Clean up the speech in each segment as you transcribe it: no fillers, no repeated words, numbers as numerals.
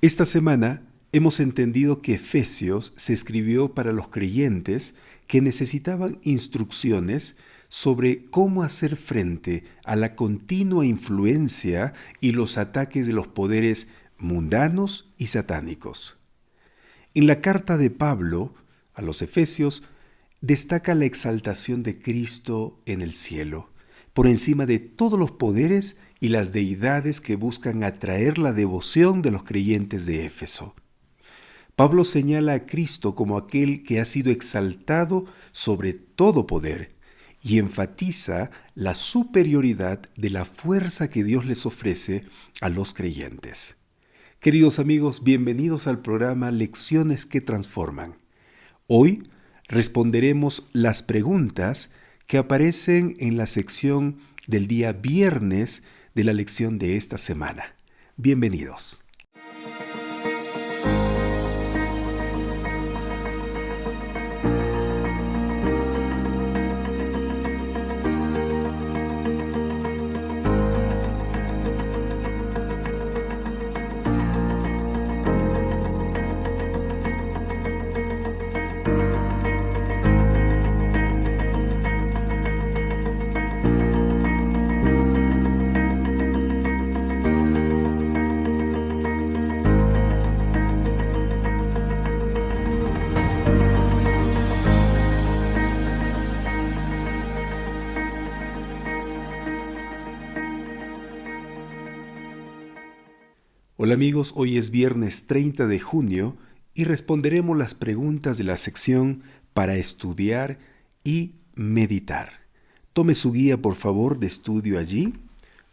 Esta semana hemos entendido que Efesios se escribió para los creyentes que necesitaban instrucciones sobre cómo hacer frente a la continua influencia y los ataques de los poderes mundanos y satánicos. En la carta de Pablo a los Efesios destaca la exaltación de Cristo en el cielo, por encima de todos los poderes y las deidades que buscan atraer la devoción de los creyentes de Éfeso. Pablo señala a Cristo como aquel que ha sido exaltado sobre todo poder y enfatiza la superioridad de la fuerza que Dios les ofrece a los creyentes. Queridos amigos, bienvenidos al programa Lecciones que Transforman. Hoy responderemos las preguntas que aparecen en la sección del día viernes de la lección de esta semana. Bienvenidos. Hola amigos, hoy es viernes 30 de junio y responderemos las preguntas de la sección para estudiar y meditar. Tome su guía por favor de estudio allí,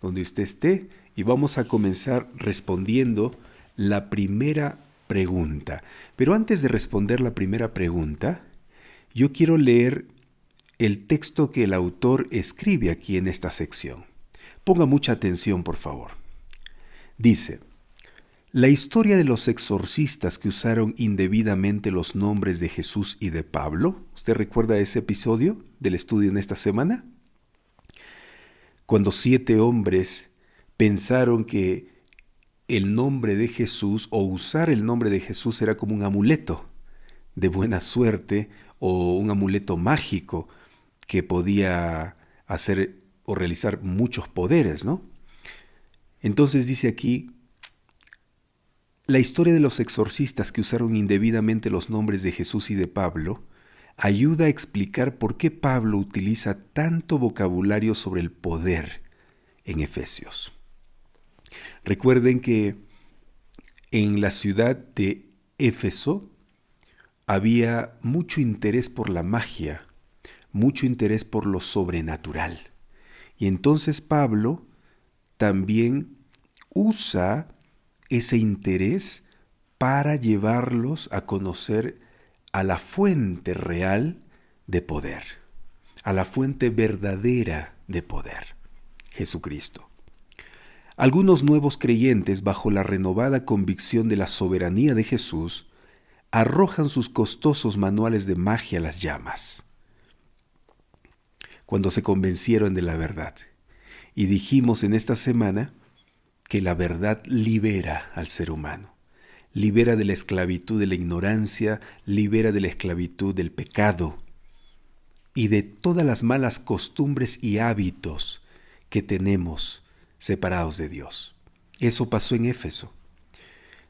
donde usted esté, y vamos a comenzar respondiendo la primera pregunta. Pero antes de responder la primera pregunta, yo quiero leer el texto que el autor escribe aquí en esta sección. Ponga mucha atención por favor. Dice: la historia de los exorcistas que usaron indebidamente los nombres de Jesús y de Pablo. ¿Usted recuerda ese episodio del estudio en esta semana? Cuando 7 hombres pensaron que el nombre de Jesús o usar el nombre de Jesús era como un amuleto de buena suerte o un amuleto mágico que podía hacer o realizar muchos poderes, ¿no? Entonces dice aquí: la historia de los exorcistas que usaron indebidamente los nombres de Jesús y de Pablo ayuda a explicar por qué Pablo utiliza tanto vocabulario sobre el poder en Efesios. Recuerden que en la ciudad de Éfeso había mucho interés por la magia, mucho interés por lo sobrenatural. Y entonces Pablo también usa ese interés para llevarlos a conocer a la fuente real de poder, a la fuente verdadera de poder, Jesucristo. Algunos nuevos creyentes, bajo la renovada convicción de la soberanía de Jesús, arrojan sus costosos manuales de magia a las llamas. Cuando se convencieron de la verdad, y dijimos en esta semana que la verdad libera al ser humano, libera de la esclavitud de la ignorancia, libera de la esclavitud del pecado y de todas las malas costumbres y hábitos que tenemos separados de Dios. Eso pasó en Éfeso.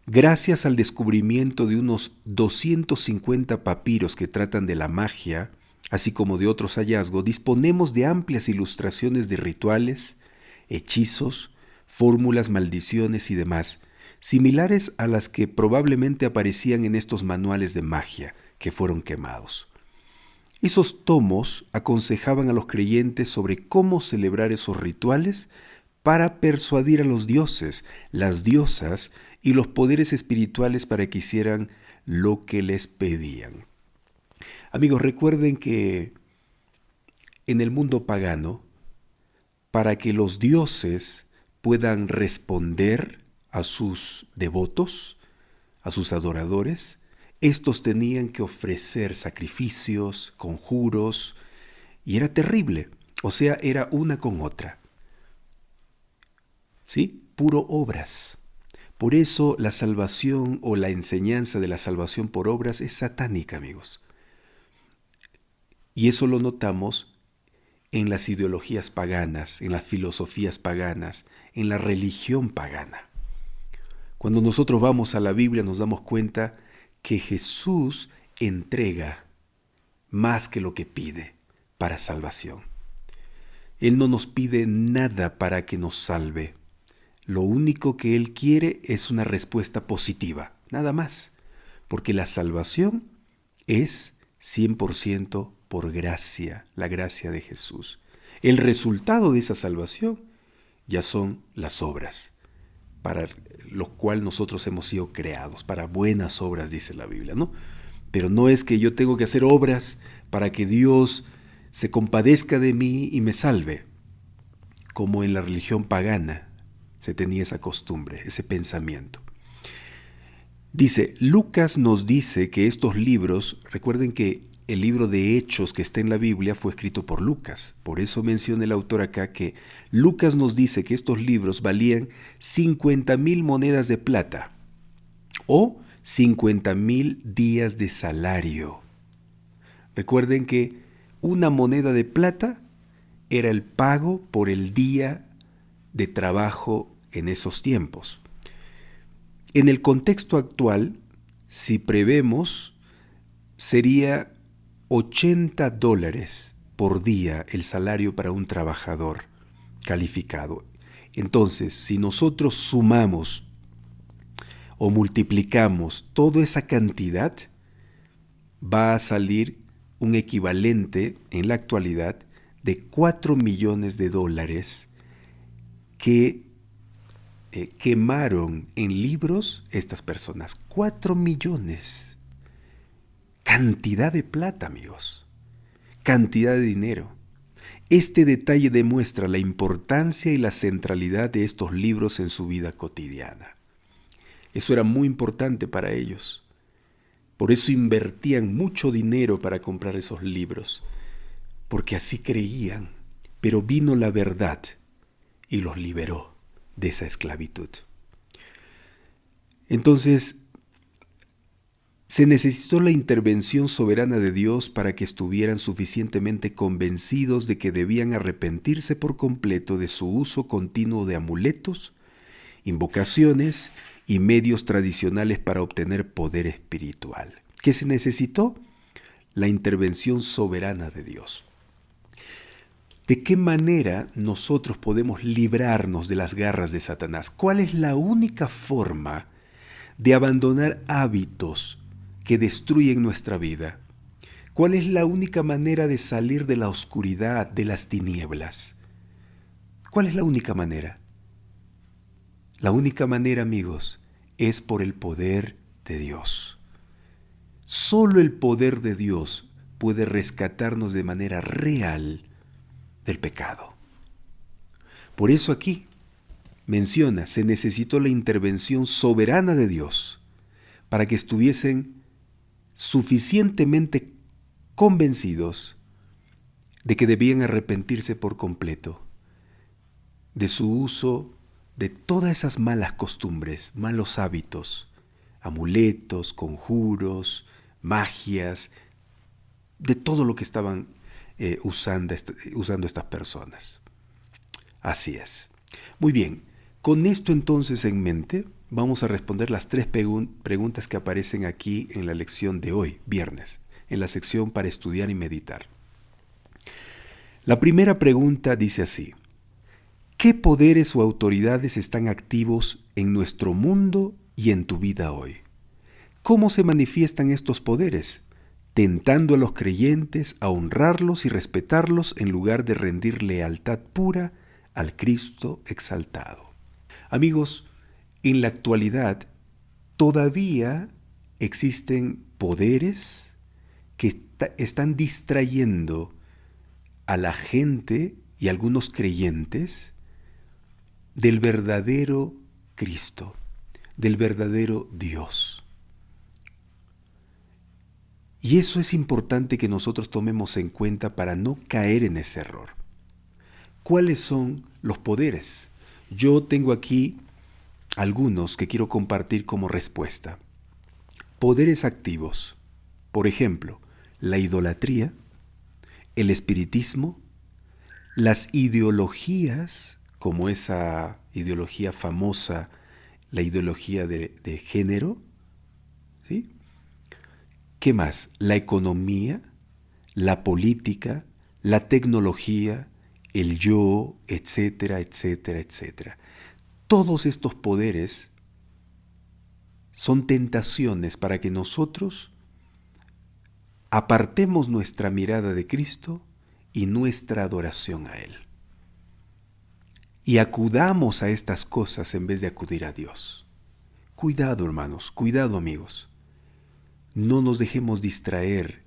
Gracias al descubrimiento de unos 250 papiros que tratan de la magia, así como de otros hallazgos, disponemos de amplias ilustraciones de rituales, hechizos, fórmulas, maldiciones y demás, similares a las que probablemente aparecían en estos manuales de magia que fueron quemados. Esos tomos aconsejaban a los creyentes sobre cómo celebrar esos rituales para persuadir a los dioses, las diosas y los poderes espirituales para que hicieran lo que les pedían. Amigos, recuerden que en el mundo pagano, para que los dioses puedan responder a sus devotos, a sus adoradores, estos tenían que ofrecer sacrificios, conjuros, y era terrible, o sea, era una con otra. ¿Sí? Puro obras. Por eso la salvación o la enseñanza de la salvación por obras es satánica, amigos. Y eso lo notamos en las ideologías paganas, en las filosofías paganas, en la religión pagana. Cuando nosotros vamos a la Biblia nos damos cuenta que Jesús entrega más que lo que pide para salvación. Él no nos pide nada para que nos salve. Lo único que Él quiere es una respuesta positiva, nada más, porque la salvación es 100% por gracia, la gracia de Jesús. El resultado de esa salvación ya son las obras, para lo cual nosotros hemos sido creados, para buenas obras, dice la Biblia, ¿no? Pero no es que yo tengo que hacer obras para que Dios se compadezca de mí y me salve, como en la religión pagana se tenía esa costumbre, ese pensamiento. Dice, Lucas nos dice que estos libros, recuerden que el libro de Hechos que está en la Biblia fue escrito por Lucas. Por eso menciona el autor acá que Lucas nos dice que estos libros valían 50,000 monedas de plata o 50,000 días de salario. Recuerden que una moneda de plata era el pago por el día de trabajo en esos tiempos. En el contexto actual, si prevemos, sería $80 por día el salario para un trabajador calificado. Entonces, si nosotros sumamos o multiplicamos toda esa cantidad, va a salir un equivalente en la actualidad de $4 millones que quemaron en libros estas personas. 4 millones. Cantidad de plata, amigos. Cantidad de dinero. Este detalle demuestra la importancia y la centralidad de estos libros en su vida cotidiana. Eso era muy importante para ellos. Por eso invertían mucho dinero para comprar esos libros, porque así creían. Pero vino la verdad y los liberó de esa esclavitud. Entonces, se necesitó la intervención soberana de Dios para que estuvieran suficientemente convencidos de que debían arrepentirse por completo de su uso continuo de amuletos, invocaciones y medios tradicionales para obtener poder espiritual. ¿Qué se necesitó? La intervención soberana de Dios. ¿De qué manera nosotros podemos librarnos de las garras de Satanás? ¿Cuál es la única forma de abandonar hábitos que destruyen nuestra vida? ¿Cuál es la única manera de salir de la oscuridad, de las tinieblas? ¿Cuál es la única manera? La única manera, amigos, es por el poder de Dios. Solo el poder de Dios puede rescatarnos de manera real del pecado. Por eso aquí menciona, se necesitó la intervención soberana de Dios para que estuviesen suficientemente convencidos de que debían arrepentirse por completo de su uso de todas esas malas costumbres, malos hábitos, amuletos, conjuros, magias, de todo lo que estaban usando estas personas. Así es. Muy bien, con esto entonces en mente, vamos a responder las 3 preguntas que aparecen aquí en la lección de hoy, viernes, en la sección para estudiar y meditar. La primera pregunta dice así: ¿qué poderes o autoridades están activos en nuestro mundo y en tu vida hoy? ¿Cómo se manifiestan estos poderes? Tentando a los creyentes a honrarlos y respetarlos en lugar de rendir lealtad pura al Cristo exaltado. Amigos, en la actualidad todavía existen poderes que están distrayendo a la gente y a algunos creyentes del verdadero Cristo, del verdadero Dios. Y eso es importante que nosotros tomemos en cuenta para no caer en ese error. ¿Cuáles son los poderes? Yo tengo aquí algunos que quiero compartir como respuesta. Poderes activos. Por ejemplo, la idolatría, el espiritismo, las ideologías, como esa ideología famosa, la ideología de género, ¿sí? ¿Qué más? La economía, la política, la tecnología, el yo, etcétera, etcétera, etcétera. Todos estos poderes son tentaciones para que nosotros apartemos nuestra mirada de Cristo y nuestra adoración a Él. Y acudamos a estas cosas en vez de acudir a Dios. Cuidado, hermanos, cuidado, amigos. No nos dejemos distraer.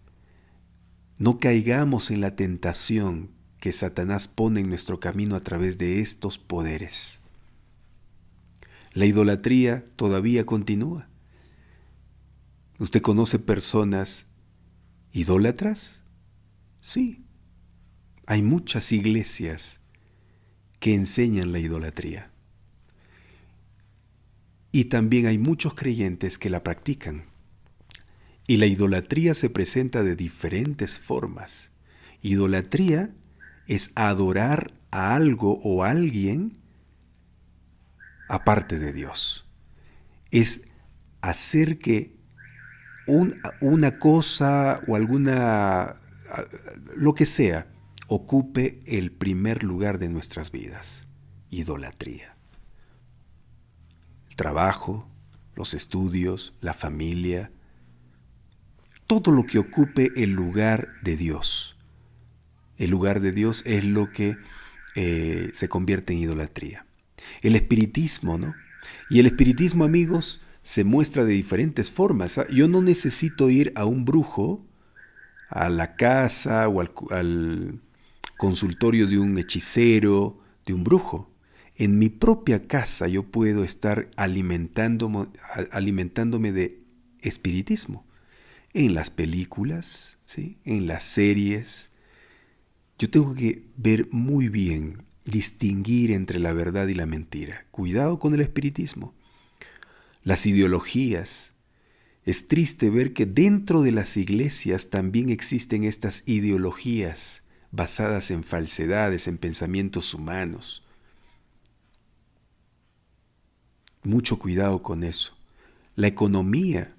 No caigamos en la tentación que Satanás pone en nuestro camino a través de estos poderes. La idolatría todavía continúa. ¿Usted conoce personas idólatras? Sí. Hay muchas iglesias que enseñan la idolatría. Y también hay muchos creyentes que la practican. Y la idolatría se presenta de diferentes formas. Idolatría es adorar a algo o a alguien aparte de Dios. Es hacer que una cosa o lo que sea, ocupe el primer lugar de nuestras vidas. Idolatría. El trabajo, los estudios, la familia, todo lo que ocupe el lugar de Dios. El lugar de Dios es lo que se convierte en idolatría. El espiritismo, ¿no? Y el espiritismo, amigos, se muestra de diferentes formas. Yo no necesito ir a un brujo, a la casa o al consultorio de un hechicero, de un brujo. En mi propia casa yo puedo estar alimentándome de espiritismo. En las películas, ¿sí? En las series. Yo tengo que ver muy bien, distinguir entre la verdad y la mentira. Cuidado con el espiritismo. Las ideologías. Es triste ver que dentro de las iglesias también existen estas ideologías basadas en falsedades, en pensamientos humanos. Mucho cuidado con eso. La economía.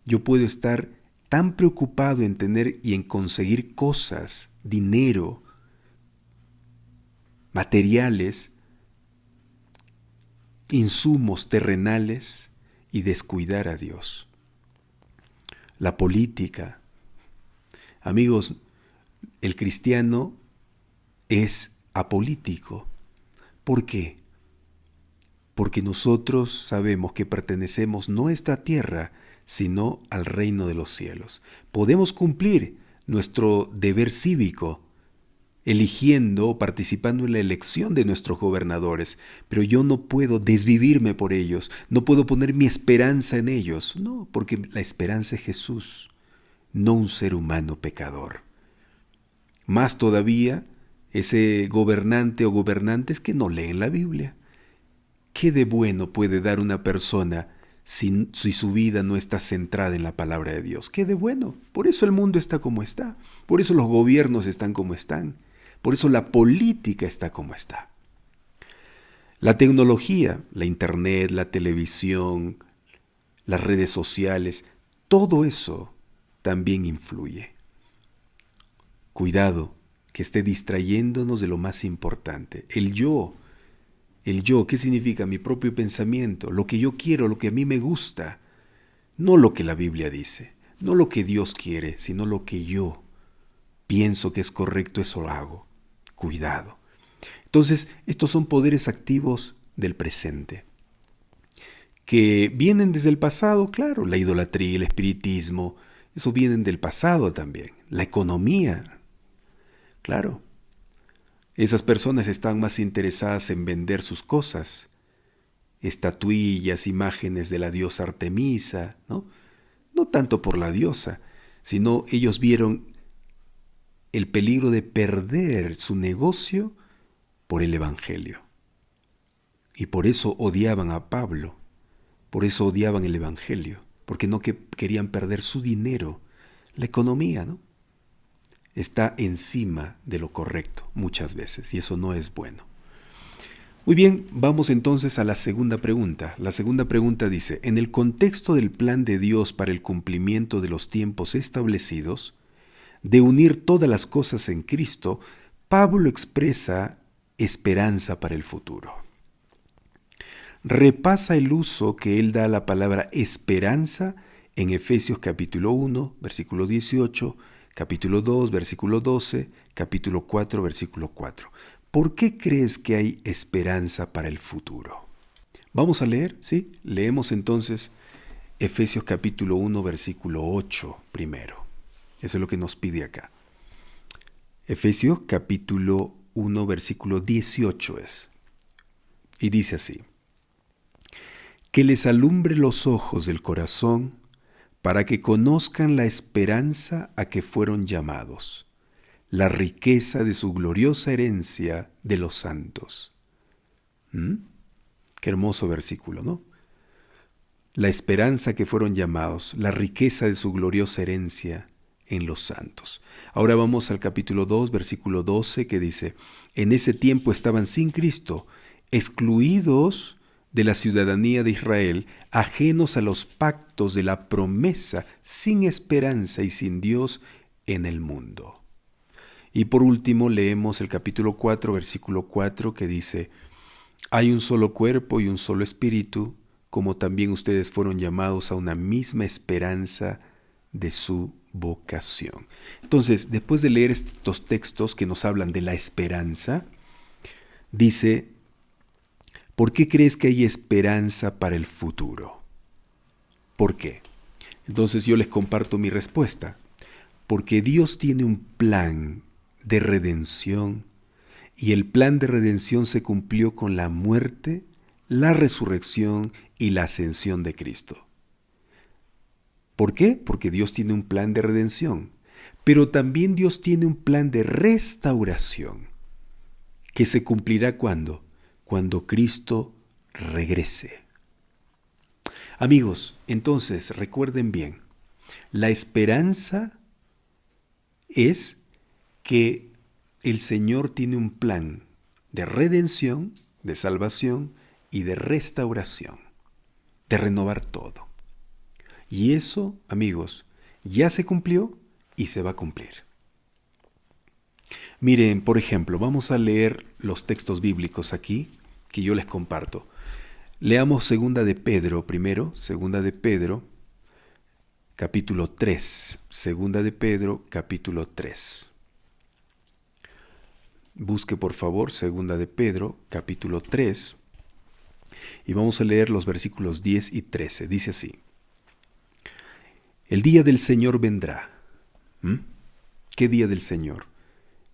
Yo puedo estar tan preocupado en tener y en conseguir cosas, dinero, materiales, insumos terrenales y descuidar a Dios. La política. Amigos, el cristiano es apolítico. ¿Por qué? Porque nosotros sabemos que pertenecemos no a esta tierra, sino al reino de los cielos. Podemos cumplir nuestro deber cívico, eligiendo o participando en la elección de nuestros gobernadores, pero yo no puedo desvivirme por ellos, no puedo poner mi esperanza en ellos, no, porque la esperanza es Jesús, no un ser humano pecador. Más todavía, ese gobernante o gobernantes que no leen la Biblia. ¿Qué de bueno puede dar una persona si su vida no está centrada en la palabra de Dios? ¿Qué de bueno? Por eso el mundo está como está, por eso los gobiernos están como están. Por eso la política está como está. La tecnología, la internet, la televisión, las redes sociales, todo eso también influye. Cuidado, que esté distrayéndonos de lo más importante. El yo, ¿qué significa? Mi propio pensamiento, lo que yo quiero, lo que a mí me gusta. No lo que la Biblia dice, no lo que Dios quiere, sino lo que yo pienso que es correcto, eso lo hago. Cuidado. Entonces, estos son poderes activos del presente, que vienen desde el pasado, claro, la idolatría, el espiritismo, eso vienen del pasado también. La economía, claro. Esas personas están más interesadas en vender sus cosas, estatuillas, imágenes de la diosa Artemisa, ¿no? No tanto por la diosa, sino ellos vieron el peligro de perder su negocio por el Evangelio. Y por eso odiaban a Pablo, por eso odiaban el Evangelio, porque no querían perder su dinero. La economía, ¿no?, está encima de lo correcto muchas veces, y eso no es bueno. Muy bien, vamos entonces a la segunda pregunta. La segunda pregunta dice: en el contexto del plan de Dios para el cumplimiento de los tiempos establecidos, de unir todas las cosas en Cristo, Pablo expresa esperanza para el futuro. Repasa el uso que él da a la palabra esperanza en Efesios capítulo 1, versículo 18, capítulo 2, versículo 12, capítulo 4, versículo 4. ¿Por qué crees que hay esperanza para el futuro? Vamos a leer, ¿sí? Leemos entonces Efesios capítulo 1, versículo 8 primero. Eso es lo que nos pide acá. Efesios capítulo 1, versículo 18 es. Y dice así: que les alumbre los ojos del corazón para que conozcan la esperanza a que fueron llamados, la riqueza de su gloriosa herencia de los santos. Qué hermoso versículo, ¿no? La esperanza a que fueron llamados, la riqueza de su gloriosa herencia en los santos. Ahora vamos al capítulo 2, versículo 12, que dice: en ese tiempo estaban sin Cristo, excluidos de la ciudadanía de Israel, ajenos a los pactos de la promesa, sin esperanza y sin Dios en el mundo. Y por último leemos el capítulo 4, versículo 4, que dice: hay un solo cuerpo y un solo espíritu, como también ustedes fueron llamados a una misma esperanza de su vocación. Entonces, después de leer estos textos que nos hablan de la esperanza, dice: ¿por qué crees que hay esperanza para el futuro? ¿Por qué? Entonces yo les comparto mi respuesta. Porque Dios tiene un plan de redención, y el plan de redención se cumplió con la muerte, la resurrección y la ascensión de Cristo. ¿Por qué? Porque Dios tiene un plan de redención, pero también Dios tiene un plan de restauración, que se cumplirá ¿cuándo? Cuando Cristo regrese. Amigos, entonces recuerden bien, la esperanza es que el Señor tiene un plan de redención, de salvación y de restauración, de renovar todo. Y eso, amigos, ya se cumplió y se va a cumplir. Miren, por ejemplo, vamos a leer los textos bíblicos aquí que yo les comparto. Leamos segunda de Pedro primero, segunda de Pedro, capítulo 3. Segunda de Pedro, capítulo 3. Busque por favor segunda de Pedro, capítulo 3, y vamos a leer los versículos 10 y 13. Dice así: el día del Señor vendrá. ¿Qué día del Señor?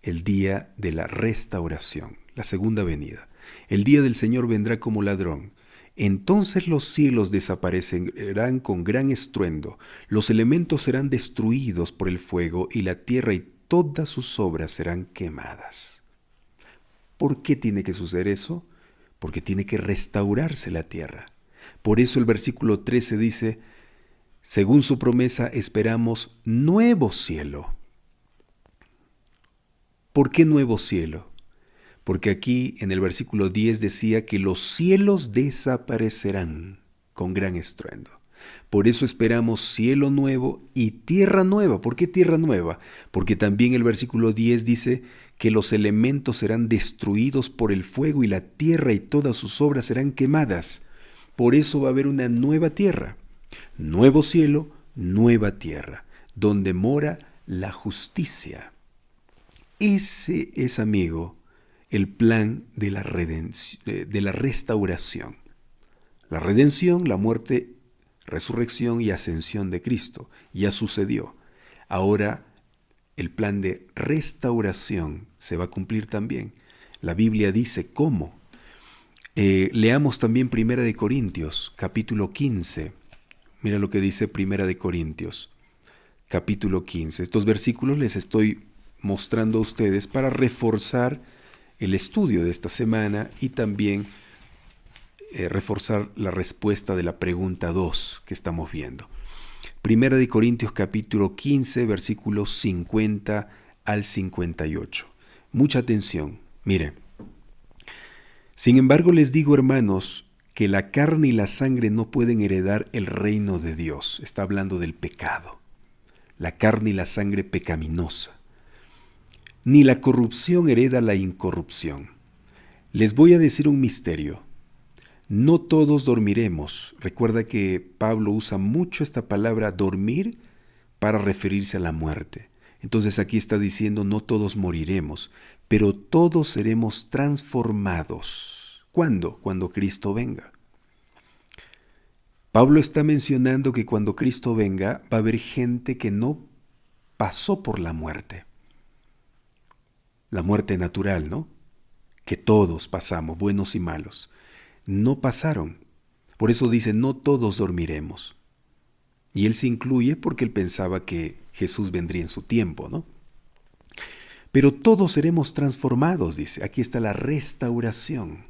El día de la restauración, la segunda venida. El día del Señor vendrá como ladrón. Entonces los cielos desaparecerán con gran estruendo, los elementos serán destruidos por el fuego, y la tierra y todas sus obras serán quemadas. ¿Por qué tiene que suceder eso? Porque tiene que restaurarse la tierra. Por eso el versículo 13 dice: según su promesa esperamos nuevo cielo. ¿Por qué nuevo cielo? Porque aquí en el versículo 10 decía que los cielos desaparecerán con gran estruendo. Por eso esperamos cielo nuevo y tierra nueva. ¿Por qué tierra nueva? Porque también el versículo 10 dice que los elementos serán destruidos por el fuego, y la tierra y todas sus obras serán quemadas. Por eso va a haber una nueva tierra, nuevo cielo, nueva tierra, donde mora la justicia. Ese es, amigo, el plan de la restauración. La redención, la muerte, resurrección y ascensión de Cristo ya sucedió. Ahora el plan de restauración se va a cumplir también. La Biblia dice cómo. Leamos también Primera de Corintios, capítulo 15. Mira lo que dice Primera de Corintios, capítulo 15. Estos versículos les estoy mostrando a ustedes para reforzar el estudio de esta semana y también reforzar la respuesta de la pregunta 2 que estamos viendo. Primera de Corintios capítulo 15, versículos 50 al 58. Mucha atención. Mire. Sin embargo, les digo, hermanos, que la carne y la sangre no pueden heredar el reino de Dios. Está hablando del pecado. La carne y la sangre pecaminosa. Ni la corrupción hereda la incorrupción. Les voy a decir un misterio. No todos dormiremos. Recuerda que Pablo usa mucho esta palabra dormir para referirse a la muerte. Entonces aquí está diciendo no todos moriremos, pero todos seremos transformados. ¿Cuándo? Cuando Cristo venga. Pablo está mencionando que cuando Cristo venga va a haber gente que no pasó por la muerte. La muerte natural, ¿no? Que todos pasamos, buenos y malos. No pasaron. Por eso dice, no todos dormiremos. Y él se incluye porque él pensaba que Jesús vendría en su tiempo, ¿no? Pero todos seremos transformados, dice. Aquí está la restauración.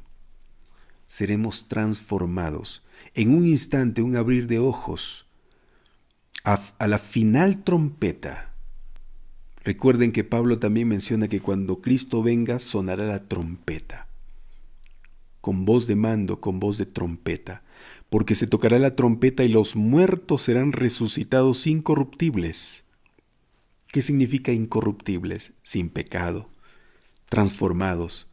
Seremos transformados. En un instante, un abrir de ojos, a la final trompeta. Recuerden que Pablo también menciona que cuando Cristo venga sonará la trompeta. Con voz de mando, con voz de trompeta. Porque se tocará la trompeta y los muertos serán resucitados incorruptibles. ¿Qué significa incorruptibles? Sin pecado, transformados.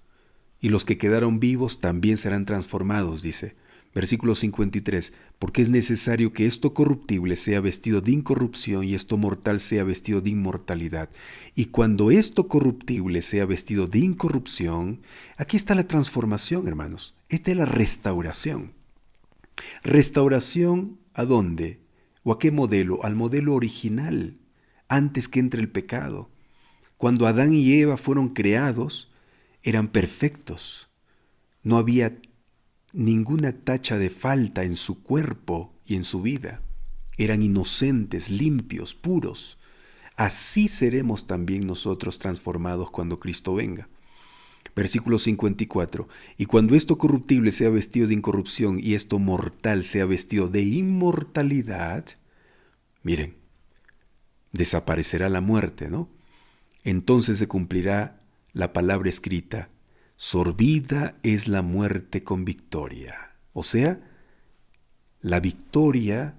Y los que quedaron vivos también serán transformados, dice. Versículo 53, porque es necesario que esto corruptible sea vestido de incorrupción y esto mortal sea vestido de inmortalidad. Y cuando esto corruptible sea vestido de incorrupción, aquí está la transformación, hermanos. Esta es la restauración. ¿Restauración a dónde? ¿O a qué modelo? Al modelo original, antes que entre el pecado. Cuando Adán y Eva fueron creados, eran perfectos. No había ninguna tacha de falta en su cuerpo y en su vida. Eran inocentes, limpios, puros. Así seremos también nosotros transformados cuando Cristo venga. Versículo 54. Y cuando esto corruptible sea vestido de incorrupción y esto mortal sea vestido de inmortalidad, miren, desaparecerá la muerte, ¿no? Entonces se cumplirá la palabra escrita: sorbida es la muerte con victoria. O sea, la victoria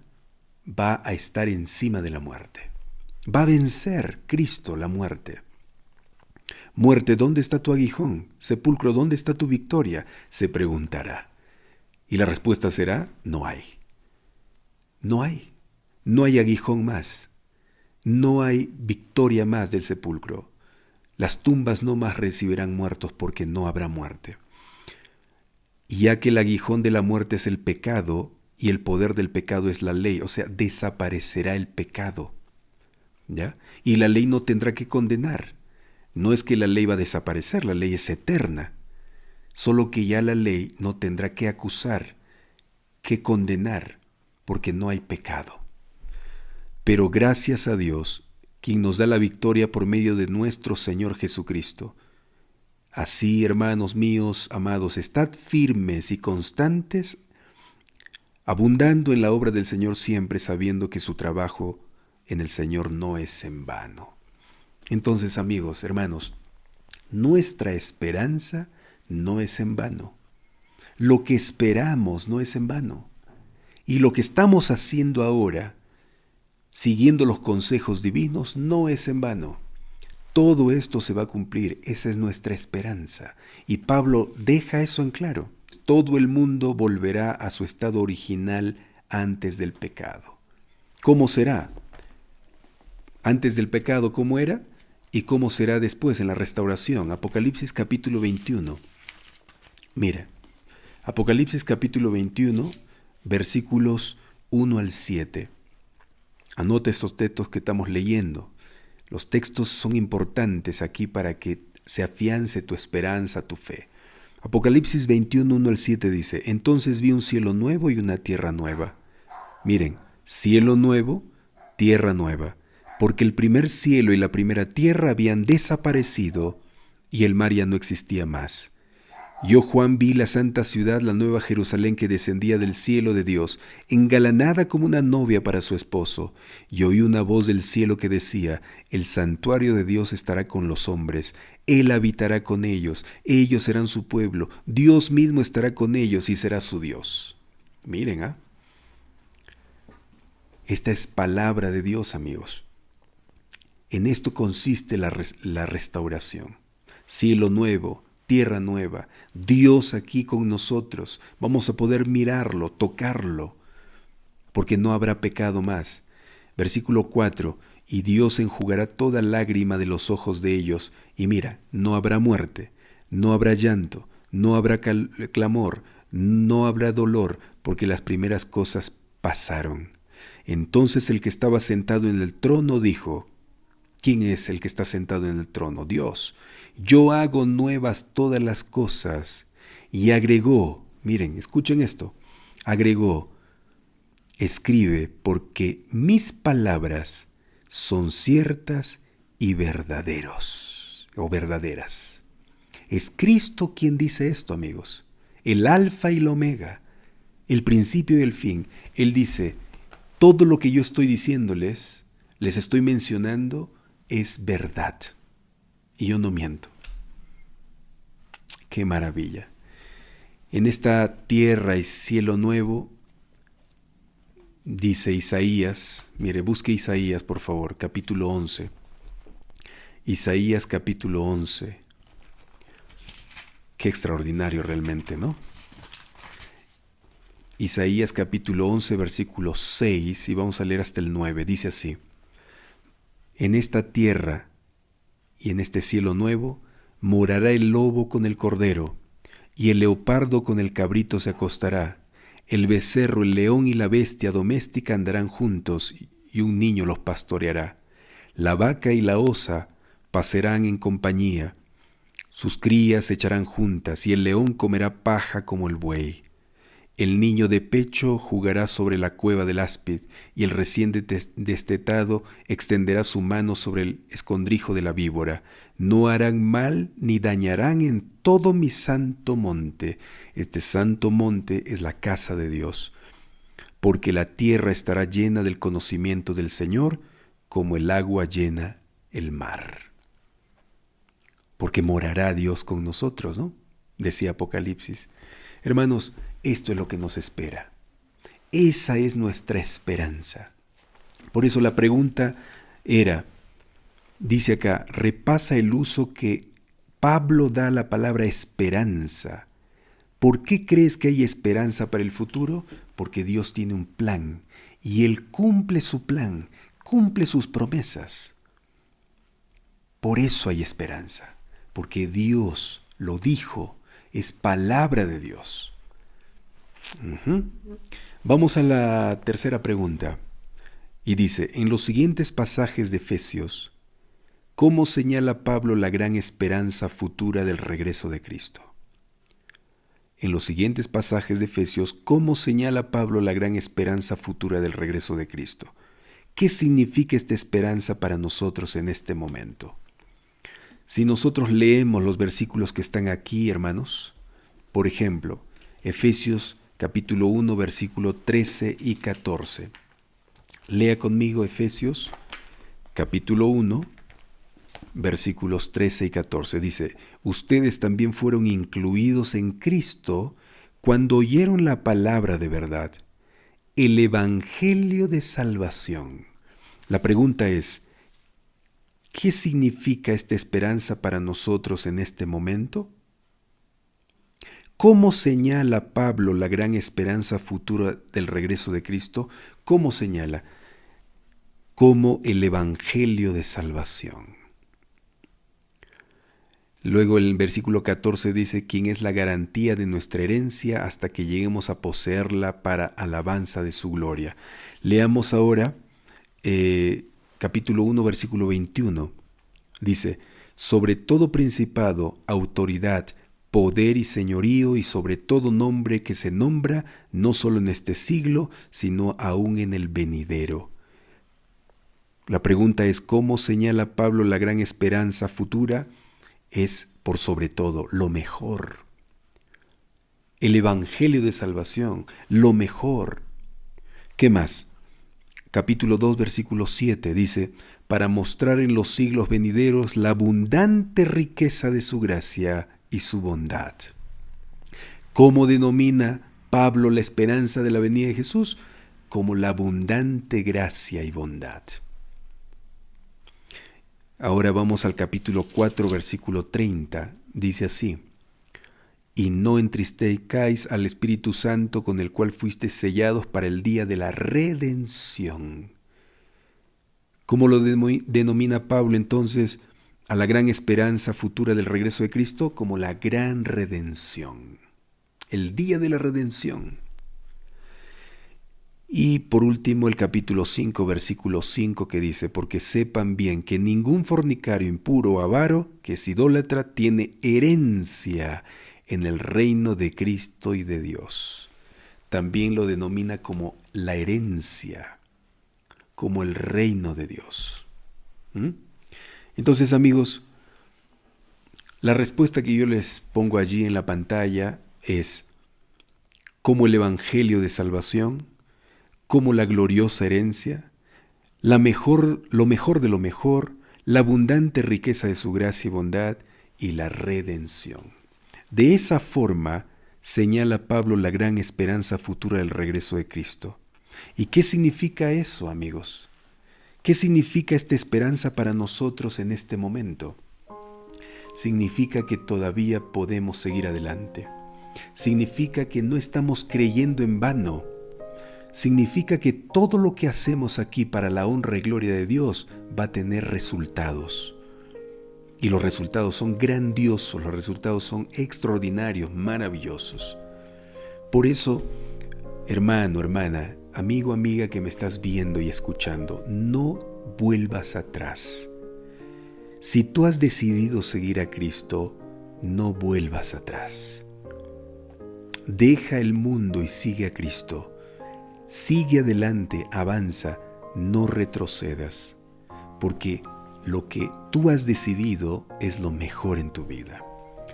va a estar encima de la muerte. Va a vencer Cristo la muerte. Muerte, ¿dónde está tu aguijón? Sepulcro, ¿dónde está tu victoria? Se preguntará. Y la respuesta será, no hay. No hay. No hay aguijón más. No hay victoria más del sepulcro. Las tumbas no más recibirán muertos porque no habrá muerte. Y ya que el aguijón de la muerte es el pecado y el poder del pecado es la ley, o sea, desaparecerá el pecado, ¿ya? Y la ley no tendrá que condenar. No es que la ley va a desaparecer, la ley es eterna. Solo que ya la ley no tendrá que acusar, que condenar, porque no hay pecado. Pero gracias a Dios, quien nos da la victoria por medio de nuestro Señor Jesucristo. Así, hermanos míos, amados, estad firmes y constantes, abundando en la obra del Señor siempre, sabiendo que su trabajo en el Señor no es en vano. Entonces, amigos, hermanos, nuestra esperanza no es en vano. Lo que esperamos no es en vano. Y lo que estamos haciendo ahora, siguiendo los consejos divinos, no es en vano. Todo esto se va a cumplir, esa es nuestra esperanza. Y Pablo deja eso en claro. Todo el mundo volverá a su estado original antes del pecado. ¿Cómo será? Antes del pecado, ¿cómo era? ¿Y cómo será después en la restauración? Apocalipsis capítulo 21. Mira, Apocalipsis capítulo 21, versículos 1 al 7. Anota estos textos que estamos leyendo. Los textos son importantes aquí para que se afiance tu esperanza, tu fe. Apocalipsis 21, 1 al 7 dice: Entonces vi un cielo nuevo y una tierra nueva. Miren, cielo nuevo, tierra nueva, porque el primer cielo y la primera tierra habían desaparecido y el mar ya no existía más. Yo, Juan, vi la santa ciudad, la nueva Jerusalén que descendía del cielo de Dios, engalanada como una novia para su esposo, y oí una voz del cielo que decía: el santuario de Dios estará con los hombres, Él habitará con ellos serán su pueblo, Dios mismo estará con ellos y será su Dios. Miren, esta es palabra de Dios, amigos. En esto consiste la restauración. Cielo nuevo, tierra nueva, Dios aquí con nosotros. Vamos a poder mirarlo, tocarlo, porque no habrá pecado más. Versículo 4, y Dios enjugará toda lágrima de los ojos de ellos, y mira, no habrá muerte, no habrá llanto, no habrá clamor, no habrá dolor, porque las primeras cosas pasaron. Entonces el que estaba sentado en el trono dijo: ¿quién es el que está sentado en el trono? Dios. Yo hago nuevas todas las cosas. Y agregó, miren, escuchen esto, agregó: escribe, porque mis palabras son ciertas y verdaderas. Es Cristo quien dice esto, amigos. El alfa y el omega, el principio y el fin. Él dice: todo lo que yo estoy diciéndoles, les estoy mencionando, es verdad. Y yo no miento. ¡Qué maravilla! En esta tierra y cielo nuevo, dice Isaías, mire, busque Isaías, por favor, capítulo 11. Isaías capítulo 11. Qué extraordinario realmente, ¿no? Isaías capítulo 11, versículo 6, y vamos a leer hasta el 9. Dice así: en esta tierra y en este cielo nuevo morará el lobo con el cordero, y el leopardo con el cabrito se acostará. El becerro, el león y la bestia doméstica andarán juntos, y un niño los pastoreará. La vaca y la osa pasarán en compañía, sus crías se echarán juntas, y el león comerá paja como el buey. El niño de pecho jugará sobre la cueva del áspid, y el recién destetado extenderá su mano sobre el escondrijo de la víbora. No harán mal ni dañarán en todo mi santo monte. Este santo monte es la casa de Dios, porque la tierra estará llena del conocimiento del Señor, como el agua llena el mar. Porque morará Dios con nosotros, ¿no? Decía Apocalipsis. Hermanos, esto es lo que nos espera. Esa es nuestra esperanza. Por eso la pregunta era, dice acá, repasa el uso que Pablo da a la palabra esperanza. ¿Por qué crees que hay esperanza para el futuro? Porque Dios tiene un plan y Él cumple su plan, cumple sus promesas. Por eso hay esperanza, porque Dios lo dijo, es palabra de Dios. Vamos a la tercera pregunta. Y dice, en los siguientes pasajes de Efesios, ¿cómo señala Pablo la gran esperanza futura del regreso de Cristo? En los siguientes pasajes de Efesios, ¿cómo señala Pablo la gran esperanza futura del regreso de Cristo? ¿Qué significa esta esperanza para nosotros en este momento? Si nosotros leemos los versículos que están aquí, hermanos, por ejemplo, Efesios capítulo 1, versículo 13 y 14. Lea conmigo Efesios capítulo 1, versículos 13 y 14. Dice, ustedes también fueron incluidos en Cristo cuando oyeron la palabra de verdad, el evangelio de salvación. La pregunta es, ¿qué significa esta esperanza para nosotros en este momento? ¿Cómo señala Pablo la gran esperanza futura del regreso de Cristo? ¿Cómo señala? Como el evangelio de salvación. Luego el versículo 14 dice, ¿quién es la garantía de nuestra herencia hasta que lleguemos a poseerla para alabanza de su gloria? Leamos ahora capítulo 1, versículo 21. Dice, sobre todo principado, autoridad, poder y señorío y sobre todo nombre que se nombra, no solo en este siglo, sino aún en el venidero. La pregunta es, ¿cómo señala Pablo la gran esperanza futura? Es por sobre todo lo mejor. el evangelio de salvación, lo mejor. ¿Qué más? Capítulo 2, versículo 7 dice, para mostrar en los siglos venideros la abundante riqueza de su gracia y su bondad. ¿Cómo denomina Pablo la esperanza de la venida de Jesús? Como la abundante gracia y bondad. Ahora vamos al capítulo 4, versículo 30. Dice así, y no entristezcáis al Espíritu Santo con el cual fuisteis sellados para el día de la redención. ¿Cómo lo denomina Pablo entonces a la gran esperanza futura del regreso de Cristo? Como la gran redención, el día de la redención. Y por último el capítulo 5, versículo 5 que dice, porque sepan bien que ningún fornicario, impuro o avaro, que es idólatra, tiene herencia en el reino de Cristo y de Dios. También lo denomina como la herencia, como el reino de Dios. Entonces, amigos, la respuesta que yo les pongo allí en la pantalla es como el evangelio de salvación, como la gloriosa herencia, lo mejor de lo mejor, la abundante riqueza de su gracia y bondad y la redención. De esa forma señala Pablo la gran esperanza futura del regreso de Cristo. ¿Y qué significa eso, amigos? ¿Qué significa esta esperanza para nosotros en este momento? Significa que todavía podemos seguir adelante. Significa que no estamos creyendo en vano. Significa que todo lo que hacemos aquí para la honra y gloria de Dios va a tener resultados. Y los resultados son grandiosos, los resultados son extraordinarios, maravillosos. Por eso, hermano, hermana, amigo, amiga que me estás viendo y escuchando, no vuelvas atrás. Si tú has decidido seguir a Cristo, no vuelvas atrás. Deja el mundo y sigue a Cristo. Sigue adelante, avanza, no retrocedas, porque lo que tú has decidido es lo mejor en tu vida.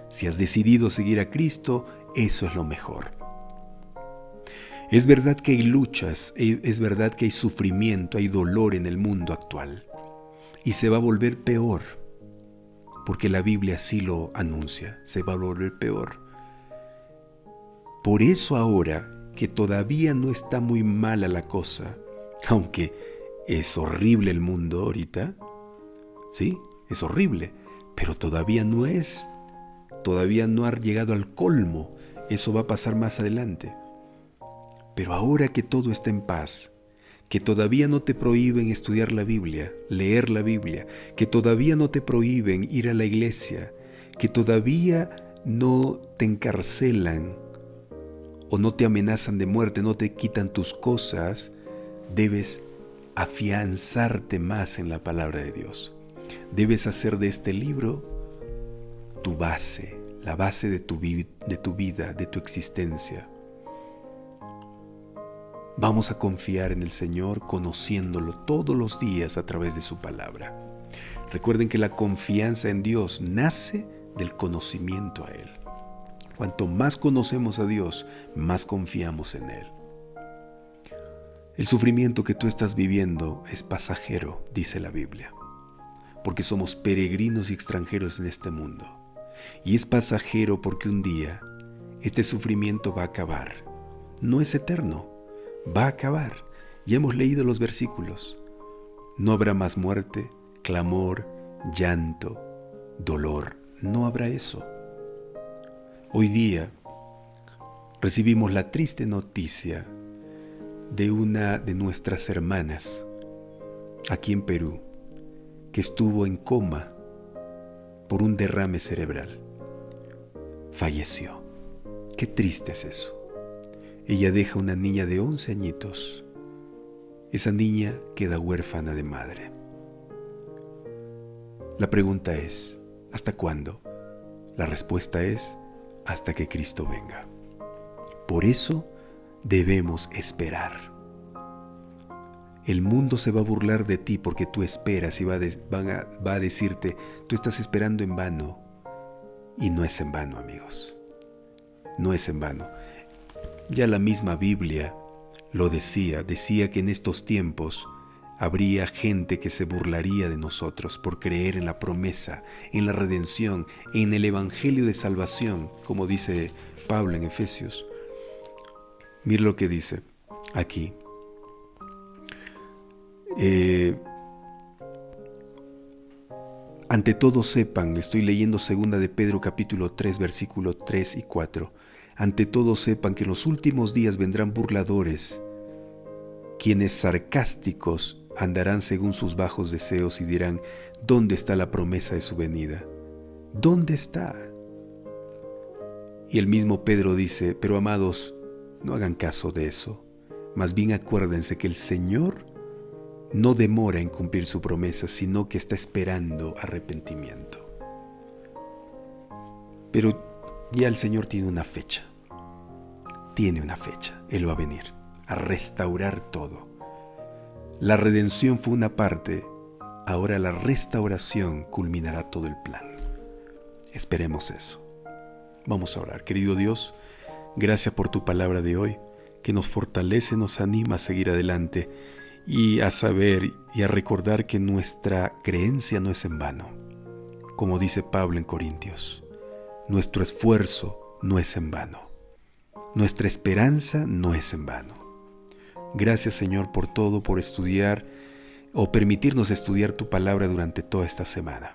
Si has decidido seguir a Cristo, eso es lo mejor. Es verdad que hay luchas, es verdad que hay sufrimiento, hay dolor en el mundo actual, y se va a volver peor, porque la Biblia así lo anuncia, se va a volver peor. Por eso ahora, que todavía no está muy mala la cosa, aunque es horrible el mundo ahorita, sí, es horrible, pero todavía no ha llegado al colmo, eso va a pasar más adelante. Pero ahora que todo está en paz, que todavía no te prohíben estudiar la Biblia, leer la Biblia, que todavía no te prohíben ir a la iglesia, que todavía no te encarcelan, o no te amenazan de muerte, no te quitan tus cosas, debes afianzarte más en la palabra de Dios. Debes hacer de este libro tu base, la base de tu vida, de tu existencia. Vamos a confiar en el Señor conociéndolo todos los días a través de su palabra. Recuerden que la confianza en Dios nace del conocimiento a Él. Cuanto más conocemos a Dios, más confiamos en Él. El sufrimiento que tú estás viviendo es pasajero, dice la Biblia, porque somos peregrinos y extranjeros en este mundo. Y es pasajero porque un día este sufrimiento va a acabar. No es eterno, va a acabar. Ya hemos leído los versículos. No habrá más muerte, clamor, llanto, dolor. No habrá eso. Hoy día recibimos la triste noticia de una de nuestras hermanas aquí en Perú que estuvo en coma por un derrame cerebral. Falleció. Qué triste es eso. Ella deja una niña de 11 añitos. Esa niña queda huérfana de madre. La pregunta es, ¿hasta cuándo? La respuesta es, hasta que Cristo venga. Por eso debemos esperar. El mundo se va a burlar de ti porque tú esperas y va a decirte, tú estás esperando en vano. Y no es en vano, amigos. No es en vano. Ya la misma Biblia lo decía que en estos tiempos habría gente que se burlaría de nosotros por creer en la promesa, en la redención, en el evangelio de salvación, como dice Pablo en Efesios. Mira lo que dice aquí. Ante todo sepan, estoy leyendo 2 de Pedro capítulo 3, versículo 3 y 4. Ante todo sepan que en los últimos días vendrán burladores, quienes sarcásticos andarán según sus bajos deseos y dirán, ¿dónde está la promesa de su venida? ¿Dónde está? Y el mismo Pedro dice, pero amados, no hagan caso de eso. Más bien acuérdense que el Señor no demora en cumplir su promesa, sino que está esperando arrepentimiento. Pero ya el Señor tiene una fecha. Él va a venir a restaurar todo. La redención fue una parte, ahora la restauración culminará todo el plan. Esperemos eso. Vamos a orar. Querido Dios, gracias por tu palabra de hoy, que nos fortalece, nos anima a seguir adelante y a saber y a recordar que nuestra creencia no es en vano. Como dice Pablo en Corintios, nuestro esfuerzo no es en vano. Nuestra esperanza no es en vano. Gracias, Señor, por todo, por estudiar o permitirnos estudiar tu palabra durante toda esta semana.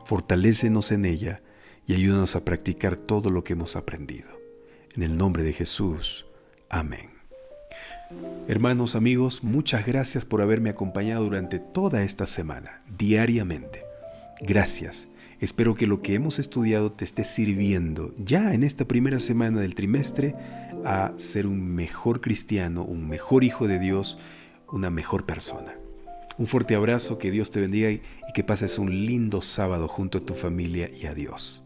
Fortalécenos en ella y ayúdanos a practicar todo lo que hemos aprendido. En el nombre de Jesús. Amén. Hermanos, amigos, muchas gracias por haberme acompañado durante toda esta semana, diariamente. Gracias. Espero que lo que hemos estudiado te esté sirviendo ya en esta primera semana del trimestre a ser un mejor cristiano, un mejor hijo de Dios, una mejor persona. Un fuerte abrazo, que Dios te bendiga y que pases un lindo sábado junto a tu familia y a Dios.